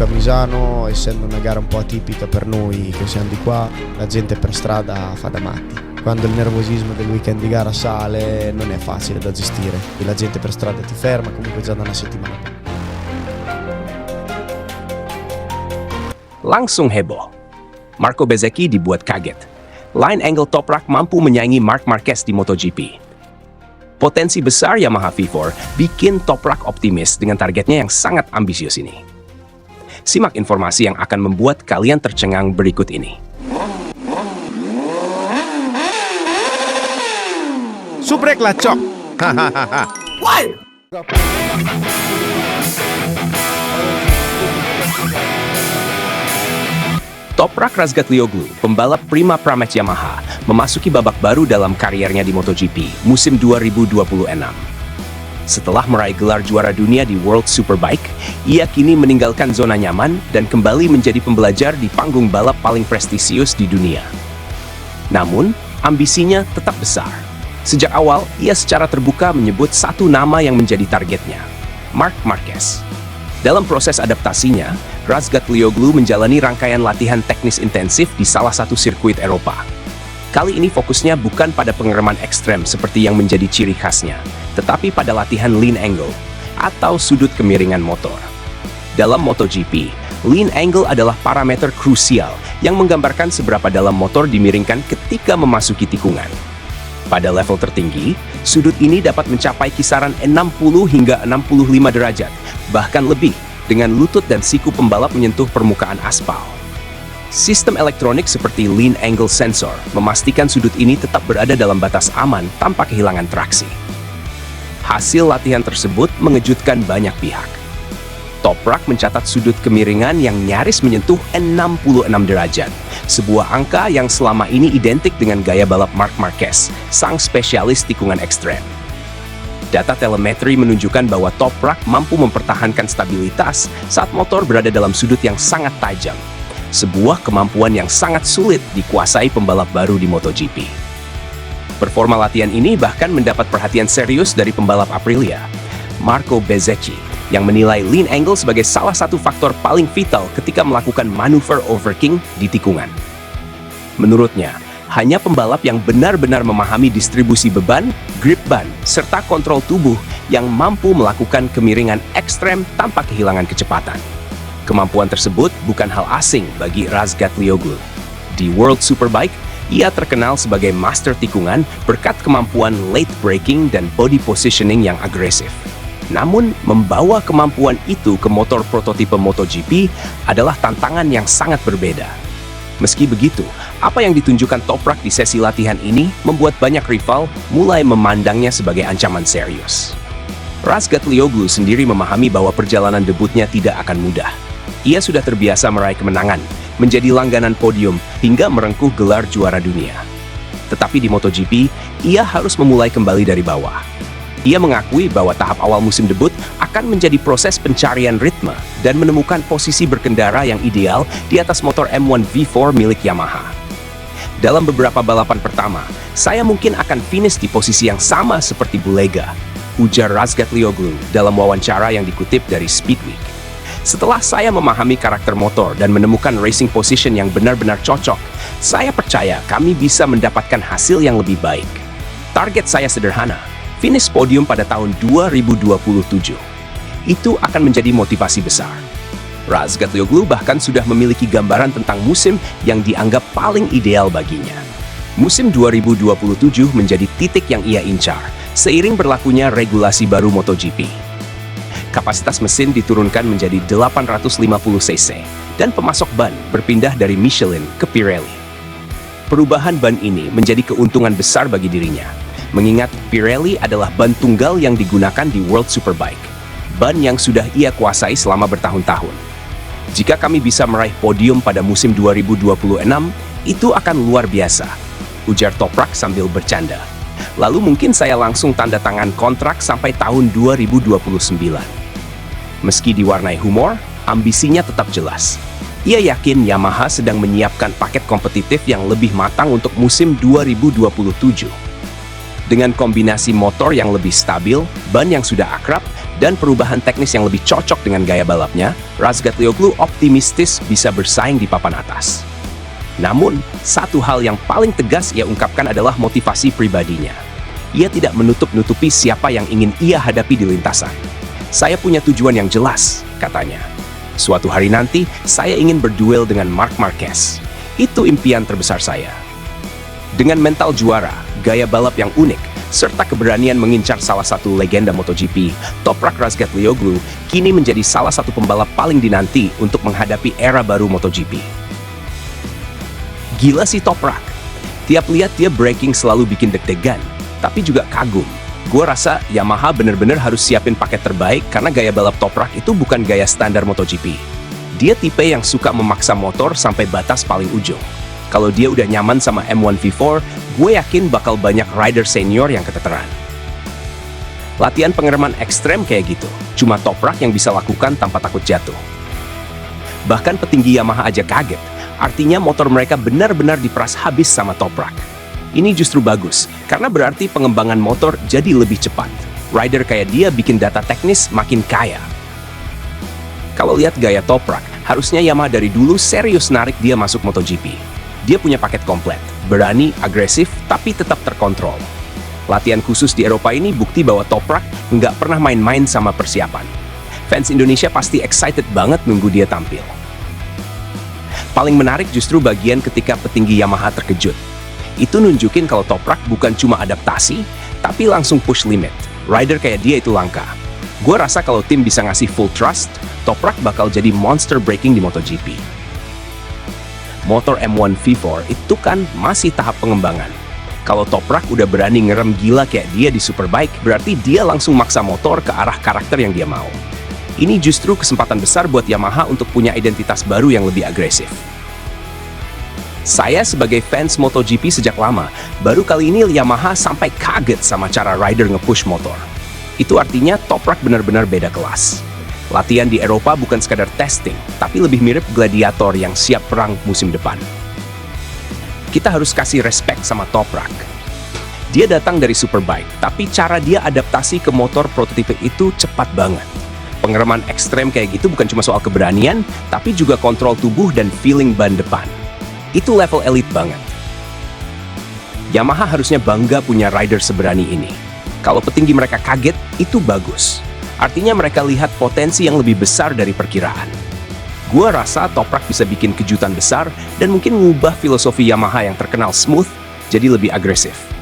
Luca Misano, essendo una gara un po' atipica per noi che siamo di qua, la gente per strada fa da matti. Quando il nervosismo del weekend di gara sale non è facile da gestire e la gente per strada ti ferma comunque già da una settimana. Langsung heboh. Marco Bezzecchi dibuat kaget. Line angle Toprak mampu menyaingi Marc Marquez di MotoGP. Potensi besar Yamaha V4 bikin Toprak optimis dengan targetnya yang sangat ambisius ini. Simak informasi yang akan membuat kalian tercengang berikut ini. Subrek lacok. Hahaha. Toprak Razgatlioglu, pembalap Prima Pramech Yamaha, memasuki babak baru dalam kariernya di MotoGP musim 2026. Setelah meraih gelar juara dunia di World Superbike, ia kini meninggalkan zona nyaman dan kembali menjadi pembelajar di panggung balap paling prestisius di dunia. Namun, ambisinya tetap besar. Sejak awal, ia secara terbuka menyebut satu nama yang menjadi targetnya, Marc Marquez. Dalam proses adaptasinya, Razgatlioglu menjalani rangkaian latihan teknis intensif di salah satu sirkuit Eropa. Kali ini fokusnya bukan pada pengereman ekstrem seperti yang menjadi ciri khasnya, tetapi pada latihan lean angle atau sudut kemiringan motor. Dalam MotoGP, lean angle adalah parameter krusial yang menggambarkan seberapa dalam motor dimiringkan ketika memasuki tikungan. Pada level tertinggi, sudut ini dapat mencapai kisaran 60 hingga 65 derajat, bahkan lebih, dengan lutut dan siku pembalap menyentuh permukaan aspal. Sistem elektronik seperti lean angle sensor memastikan sudut ini tetap berada dalam batas aman tanpa kehilangan traksi. Hasil latihan tersebut mengejutkan banyak pihak. Toprak mencatat sudut kemiringan yang nyaris menyentuh 66 derajat, sebuah angka yang selama ini identik dengan gaya balap Marc Marquez, sang spesialis tikungan ekstrem. Data telemetri menunjukkan bahwa Toprak mampu mempertahankan stabilitas saat motor berada dalam sudut yang sangat tajam, sebuah kemampuan yang sangat sulit dikuasai pembalap baru di MotoGP. Performa latihan ini bahkan mendapat perhatian serius dari pembalap Aprilia, Marco Bezzecchi, yang menilai lean angle sebagai salah satu faktor paling vital ketika melakukan manuver overking di tikungan. Menurutnya, hanya pembalap yang benar-benar memahami distribusi beban, grip ban, serta kontrol tubuh yang mampu melakukan kemiringan ekstrem tanpa kehilangan kecepatan. Kemampuan tersebut bukan hal asing bagi Razgatlioglu. Di World Superbike, ia terkenal sebagai master tikungan berkat kemampuan late braking dan body positioning yang agresif. Namun, membawa kemampuan itu ke motor prototipe MotoGP adalah tantangan yang sangat berbeda. Meski begitu, apa yang ditunjukkan Toprak di sesi latihan ini membuat banyak rival mulai memandangnya sebagai ancaman serius. Razgatlioglu sendiri memahami bahwa perjalanan debutnya tidak akan mudah. Ia sudah terbiasa meraih kemenangan, menjadi langganan podium, hingga merengkuh gelar juara dunia. Tetapi di MotoGP, ia harus memulai kembali dari bawah. Ia mengakui bahwa tahap awal musim debut akan menjadi proses pencarian ritme dan menemukan posisi berkendara yang ideal di atas motor M1 V4 milik Yamaha. Dalam beberapa balapan pertama, saya mungkin akan finish di posisi yang sama seperti Bulega, ujar Razgatlioglu dalam wawancara yang dikutip dari Speedweek. Setelah saya memahami karakter motor dan menemukan racing position yang benar-benar cocok, saya percaya kami bisa mendapatkan hasil yang lebih baik. Target saya sederhana, finish podium pada tahun 2027. Itu akan menjadi motivasi besar. Razgatlioglu bahkan sudah memiliki gambaran tentang musim yang dianggap paling ideal baginya. Musim 2027 menjadi titik yang ia incar, seiring berlakunya regulasi baru MotoGP. Kapasitas mesin diturunkan menjadi 850 cc, dan pemasok ban berpindah dari Michelin ke Pirelli. Perubahan ban ini menjadi keuntungan besar bagi dirinya, mengingat Pirelli adalah ban tunggal yang digunakan di World Superbike, ban yang sudah ia kuasai selama bertahun-tahun. Jika kami bisa meraih podium pada musim 2026, itu akan luar biasa, ujar Toprak sambil bercanda. Lalu mungkin saya langsung tanda tangan kontrak sampai tahun 2029. Meski diwarnai humor, ambisinya tetap jelas. Ia yakin Yamaha sedang menyiapkan paket kompetitif yang lebih matang untuk musim 2027. Dengan kombinasi motor yang lebih stabil, ban yang sudah akrab, dan perubahan teknis yang lebih cocok dengan gaya balapnya, Razgatlioglu optimistis bisa bersaing di papan atas. Namun, satu hal yang paling tegas ia ungkapkan adalah motivasi pribadinya. Ia tidak menutup-nutupi siapa yang ingin ia hadapi di lintasan. Saya punya tujuan yang jelas, katanya. Suatu hari nanti, saya ingin berduel dengan Marc Marquez. Itu impian terbesar saya. Dengan mental juara, gaya balap yang unik, serta keberanian mengincar salah satu legenda MotoGP, Toprak Razgatlioglu kini menjadi salah satu pembalap paling dinanti untuk menghadapi era baru MotoGP. Gila sih Toprak. Tiap lihat dia braking selalu bikin deg-degan, tapi juga kagum. Gua rasa Yamaha bener-bener harus siapin paket terbaik karena gaya balap Toprak itu bukan gaya standar MotoGP. Dia tipe yang suka memaksa motor sampai batas paling ujung. Kalau dia udah nyaman sama M1 V4, gue yakin bakal banyak rider senior yang keteteran. Latihan pengereman ekstrem kayak gitu, cuma Toprak yang bisa lakukan tanpa takut jatuh. Bahkan petinggi Yamaha aja kaget, artinya motor mereka benar-benar diperas habis sama Toprak. Ini justru bagus, karena berarti pengembangan motor jadi lebih cepat. Rider kayak dia bikin data teknis makin kaya. Kalau lihat gaya Toprak, harusnya Yamaha dari dulu serius narik dia masuk MotoGP. Dia punya paket komplit, berani, agresif, tapi tetap terkontrol. Latihan khusus di Eropa ini bukti bahwa Toprak nggak pernah main-main sama persiapan. Fans Indonesia pasti excited banget nunggu dia tampil. Paling menarik justru bagian ketika petinggi Yamaha terkejut. Itu nunjukin kalau Toprak bukan cuma adaptasi, tapi langsung push limit. Rider kayak dia itu langka. Gue rasa kalau tim bisa ngasih full trust, Toprak bakal jadi monster braking di MotoGP. Motor M1 V4 itu kan masih tahap pengembangan. Kalau Toprak udah berani ngerem gila kayak dia di Superbike, berarti dia langsung maksa motor ke arah karakter yang dia mau. Ini justru kesempatan besar buat Yamaha untuk punya identitas baru yang lebih agresif. Saya sebagai fans MotoGP sejak lama, baru kali ini Yamaha sampai kaget sama cara rider nge-push motor. Itu artinya Toprak benar-benar beda kelas. Latihan di Eropa bukan sekadar testing, tapi lebih mirip gladiator yang siap perang musim depan. Kita harus kasih respect sama Toprak. Dia datang dari Superbike, tapi cara dia adaptasi ke motor prototipe itu cepat banget. Pengereman ekstrem kayak gitu bukan cuma soal keberanian, tapi juga kontrol tubuh dan feeling ban depan. Itu level elit banget. Yamaha harusnya bangga punya rider seberani ini. Kalau petinggi mereka kaget, itu bagus. Artinya mereka lihat potensi yang lebih besar dari perkiraan. Gua rasa Toprak bisa bikin kejutan besar dan mungkin ngubah filosofi Yamaha yang terkenal smooth jadi lebih agresif.